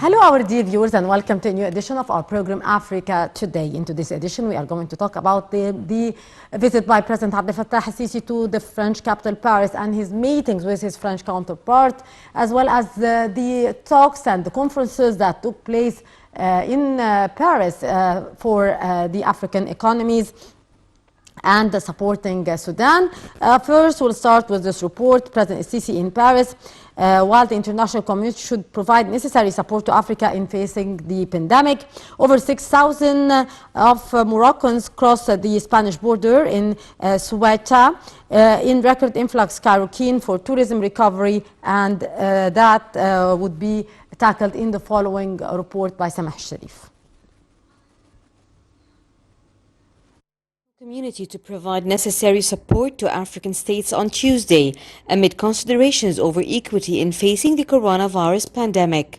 Hello, our dear viewers, and welcome to a new edition of our program Africa Today. In today's edition, we are going to talk about the visit by President Abdel Fattah al-Sisi to the French capital, Paris, and his meetings with his French counterpart, as well as the talks and the conferences that took place in Paris for the African economies and supporting Sudan. First, we'll start with this report. President Sisi in Paris, while the international community should provide necessary support to Africa in facing the pandemic. Over 6,000 of Moroccans crossed the Spanish border in Ceuta in record influx, keen for tourism recovery, and that would be tackled in the following report by Samah Sharif. Community to provide necessary support to African states on Tuesday amid considerations over equity in facing the coronavirus pandemic.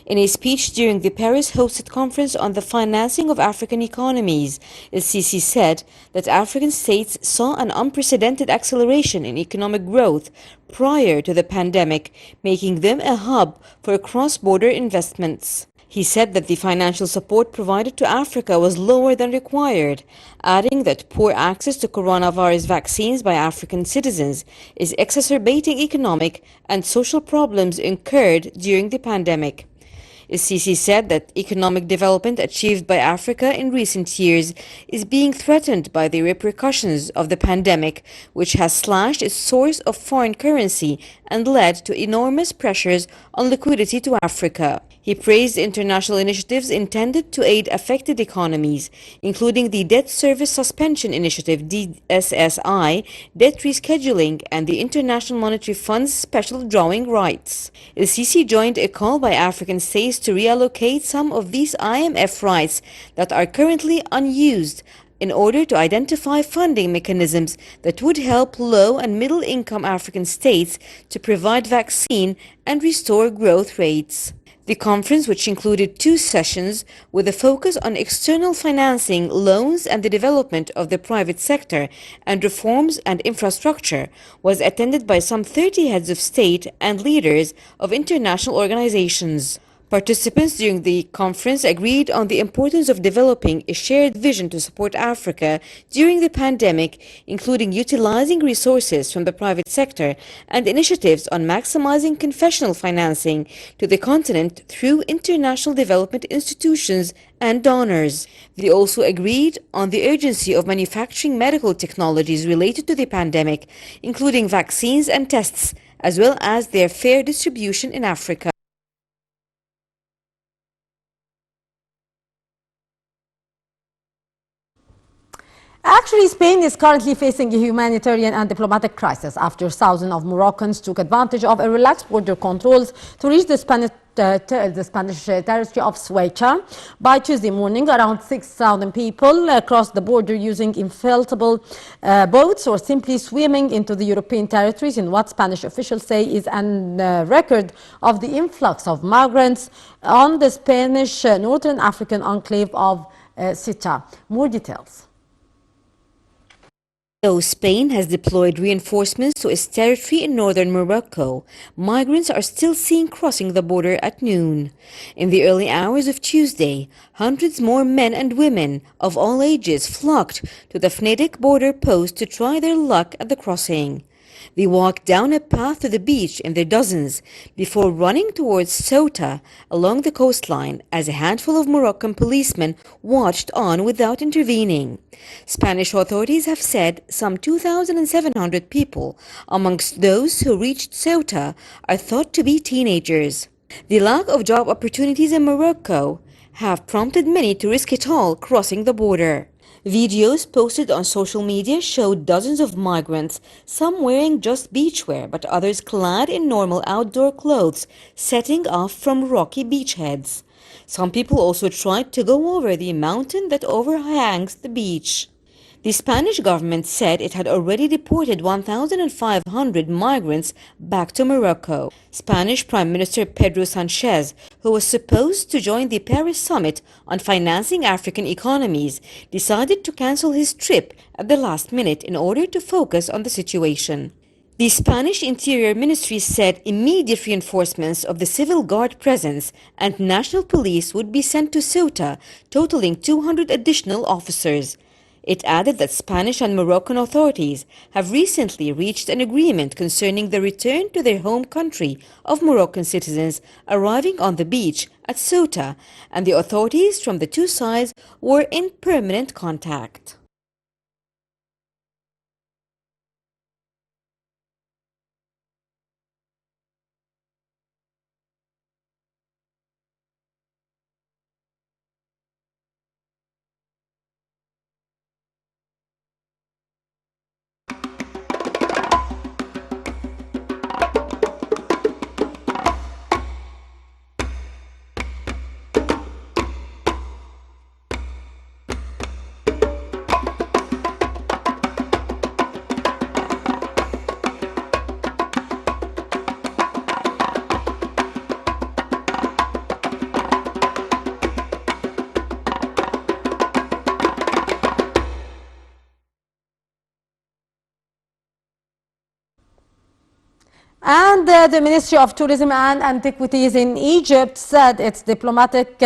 In a speech during the Paris-hosted conference on the financing of African economies, El-Sisi said that African states saw an unprecedented acceleration in economic growth prior to the pandemic, making them a hub for cross-border investments. He said that the financial support provided to Africa was lower than required, adding that poor access to coronavirus vaccines by African citizens is exacerbating economic and social problems incurred during the pandemic. El-Sisi said that economic development achieved by Africa in recent years is being threatened by the repercussions of the pandemic, which has slashed its source of foreign currency and led to enormous pressures on liquidity to Africa. He praised international initiatives intended to aid affected economies, including the Debt Service Suspension Initiative (DSSI), debt rescheduling, and the International Monetary Fund's special drawing rights. El-Sisi joined a call by African states to reallocate some of these IMF rights that are currently unused in order to identify funding mechanisms that would help low and middle income African states to provide vaccine and restore growth rates. The conference, which included 2 sessions with a focus on external financing, loans, and the development of the private sector, and reforms and infrastructure, was attended by some 30 heads of state and leaders of international organizations. Participants during the conference agreed on the importance of developing a shared vision to support Africa during the pandemic, including utilizing resources from the private sector and initiatives on maximizing confessional financing to the continent through international development institutions and donors. They also agreed on the urgency of manufacturing medical technologies related to the pandemic, including vaccines and tests, as well as their fair distribution in Africa. Actually, Spain is currently facing a humanitarian and diplomatic crisis after thousands of Moroccans took advantage of relaxed border controls to reach the Spanish territory of Ceuta. By Tuesday morning, around 6,000 people crossed the border using inflatable boats or simply swimming into the European territories in what Spanish officials say is a record of the influx of migrants on the Spanish Northern African enclave of Ceuta. More details. Though Spain has deployed reinforcements to its territory in northern Morocco, migrants are still seen crossing the border at noon. In the early hours of Tuesday, hundreds more men and women of all ages flocked to the Fnedek border post to try their luck at the crossing. They walked down a path to the beach in their dozens before running towards Ceuta along the coastline as a handful of Moroccan policemen watched on without intervening. Spanish authorities have said some 2,700 people amongst those who reached Ceuta are thought to be teenagers. The lack of job opportunities in Morocco have prompted many to risk it all crossing the border. Videos posted on social media showed dozens of migrants, some wearing just beachwear but others clad in normal outdoor clothes, setting off from rocky beachheads. Some people also tried to go over the mountain that overhangs the beach. The Spanish government said it had already deported 1,500 migrants back to Morocco. Spanish Prime Minister Pedro Sanchez, who was supposed to join the Paris summit on financing African economies, decided to cancel his trip at the last minute in order to focus on the situation. The Spanish Interior Ministry said immediate reinforcements of the Civil Guard presence and National Police would be sent to Ceuta, totaling 200 additional officers. It added that Spanish and Moroccan authorities have recently reached an agreement concerning the return to their home country of Moroccan citizens arriving on the beach at Ceuta, and the authorities from the two sides were in permanent contact. And the Ministry of Tourism and Antiquities in Egypt said its diplomatic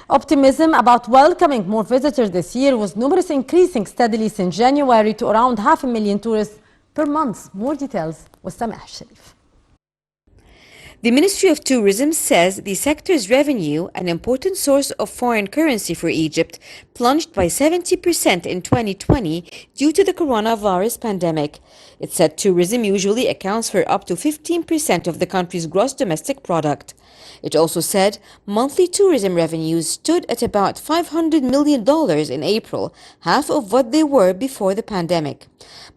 optimism about welcoming more visitors this year, with numbers increasing steadily since January to around 500,000 tourists per month. More details with Sameh Sharif. The Ministry of Tourism says the sector's revenue, an important source of foreign currency for Egypt, plunged by 70% in 2020 due to the coronavirus pandemic. It said tourism usually accounts for up to 15% of the country's gross domestic product. It also said monthly tourism revenues stood at about $500 million in April, half of what they were before the pandemic.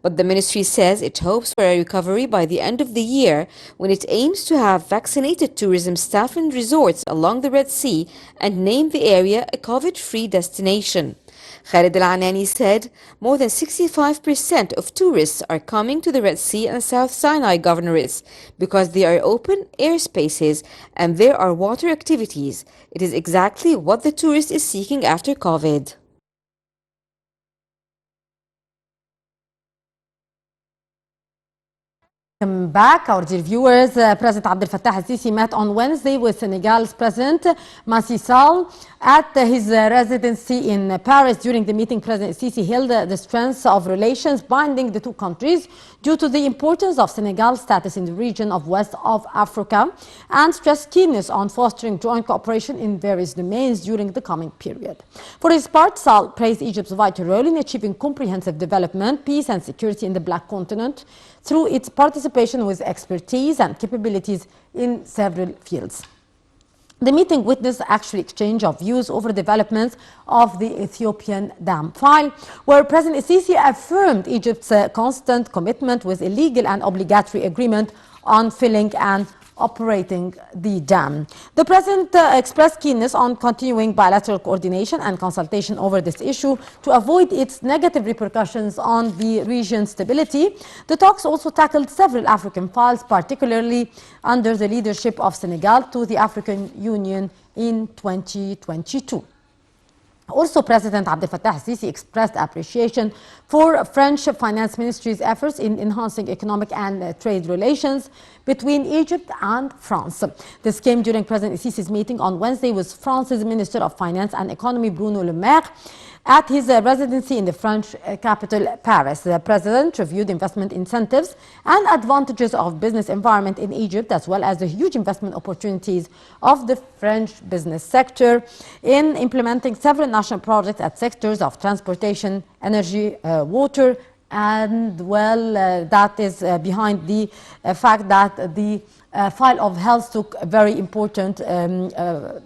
But the ministry says it hopes for a recovery by the end of the year, when it aims to have vaccinated tourism staff in resorts along the Red Sea and name the area a COVID-free destination. Khalid Al-Anani said more than 65% of tourists are coming to the Red Sea and South Sinai governorates because they are open airspaces and there are water activities. It is exactly what the tourist is seeking after COVID. Welcome back, our dear viewers. President Abdel Fattah al-Sisi met on Wednesday with Senegal's President Macky Sall at his residency in Paris. During the meeting, President Sisi hailed the strength of relations binding the two countries due to the importance of Senegal's status in the region of West of Africa, and stressed keenness on fostering joint cooperation in various domains during the coming period. For his part, Sall praised Egypt's vital role in achieving comprehensive development, peace and security in the Black Continent through its participation with expertise and capabilities in several fields. The meeting witnessed actual exchange of views over developments of the Ethiopian dam file, where President Sisi affirmed Egypt's constant commitment with a legal and obligatory agreement on filling and operating the dam. The President expressed keenness on continuing bilateral coordination and consultation over this issue to avoid its negative repercussions on the region's stability. The talks also tackled several African files, particularly under the leadership of Senegal to the African Union in 2022. Also, President Abdel Fattah al-Sisi expressed appreciation for French Finance Ministry's efforts in enhancing economic and trade relations between Egypt and France. This came during President Sisi's meeting on Wednesday with France's Minister of Finance and Economy, Bruno Le Maire, at his residency in the French capital, Paris. The president reviewed investment incentives and advantages of business environment in Egypt, as well as the huge investment opportunities of the French business sector in implementing several national projects at sectors of transportation, energy, water, and that is behind the fact that the file of health took a very important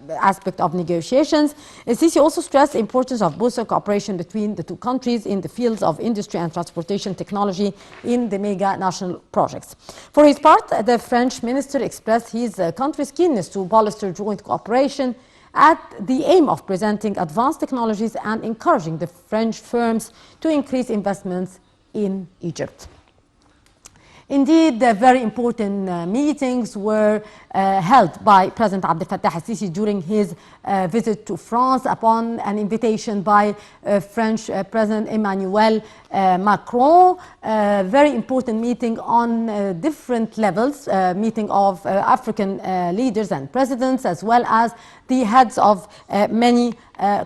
aspect of negotiations. Sisi also stressed the importance of both cooperation between the two countries in the fields of industry and transportation technology in the mega national projects. For his part, the French minister expressed his country's keenness to bolster joint cooperation at the aim of presenting advanced technologies and encouraging the French firms to increase investments in Egypt. Indeed, very important meetings were held by President Abdel Fattah al-Sisi during his visit to France upon an invitation by French President Emmanuel Macron. Very important meeting on different levels, meeting of African leaders and presidents, as well as the heads of many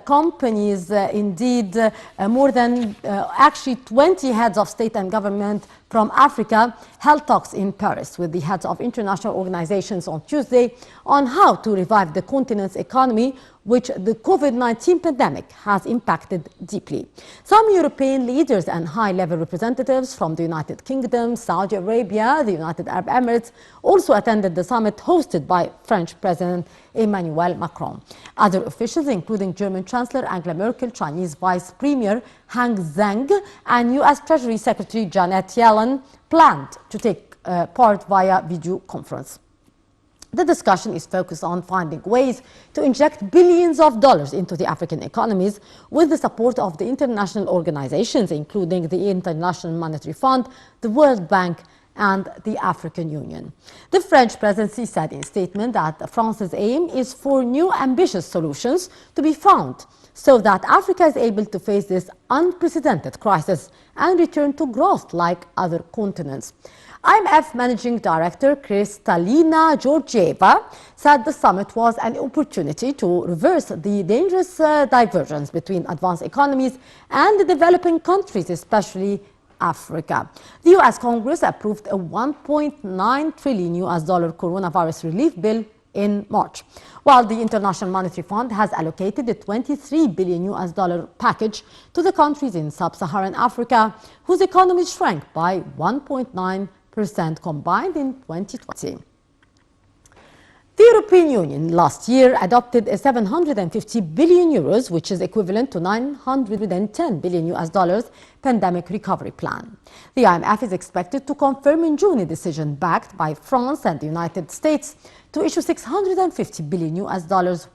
companies. Indeed, more than actually 20 heads of state and government from Africa held talks in Paris with the heads of international organizations on Tuesday on how to revive the continent's economy, which the COVID-19 pandemic has impacted deeply. Some European leaders and high-level representatives from the United Kingdom, Saudi Arabia, the United Arab Emirates also attended the summit hosted by French President Emmanuel Macron. Other officials, including German Chancellor Angela Merkel, Chinese Vice Premier Han Zheng, and U.S. Treasury Secretary Janet Yellen, planned to take part via video conference. The discussion is focused on finding ways to inject billions of dollars into the African economies with the support of the international organizations, including the International Monetary Fund, the World Bank, and the African Union. The French presidency said in a statement that France's aim is for new ambitious solutions to be found so that Africa is able to face this unprecedented crisis and return to growth like other continents. IMF Managing Director Kristalina Georgieva said the summit was an opportunity to reverse the dangerous divergence between advanced economies and the developing countries, especially Africa. The U.S. Congress approved a $1.9 trillion coronavirus relief bill in March, while the International Monetary Fund has allocated a $23 billion package to the countries in sub-Saharan Africa, whose economies shrank by 1.9% combined in 2020. The European Union last year adopted a 750 billion euros, which is equivalent to $910 billion pandemic recovery plan. The IMF is expected to confirm in June a decision backed by France and the United States to issue $650 billion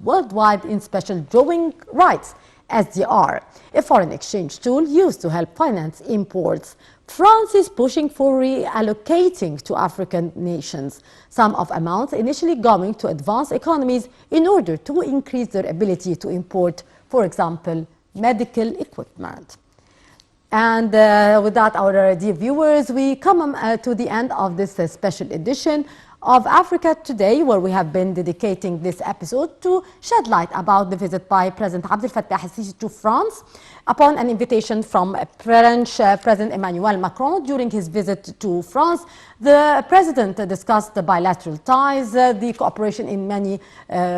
worldwide in special drawing rights, SDR, a foreign exchange tool used to help finance imports. France is pushing for reallocating to African nations some of amounts initially going to advanced economies in order to increase their ability to import, for example, medical equipment. And with that, our dear viewers, we come to the end of this special edition of Africa Today, where we have been dedicating this episode to shed light about the visit by President Abdel Fattah al-Sisi to France upon an invitation from French President Emmanuel Macron. During his visit to France, the president discussed the bilateral ties, the cooperation in many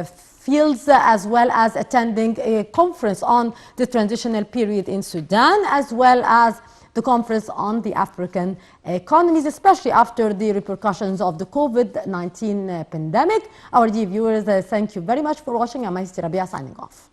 fields, as well as attending a conference on the transitional period in Sudan, as well as the conference on the African economies, especially after the repercussions of the COVID-19 pandemic. Our dear viewers, thank you very much for watching. I'm Maisty Rabia signing off.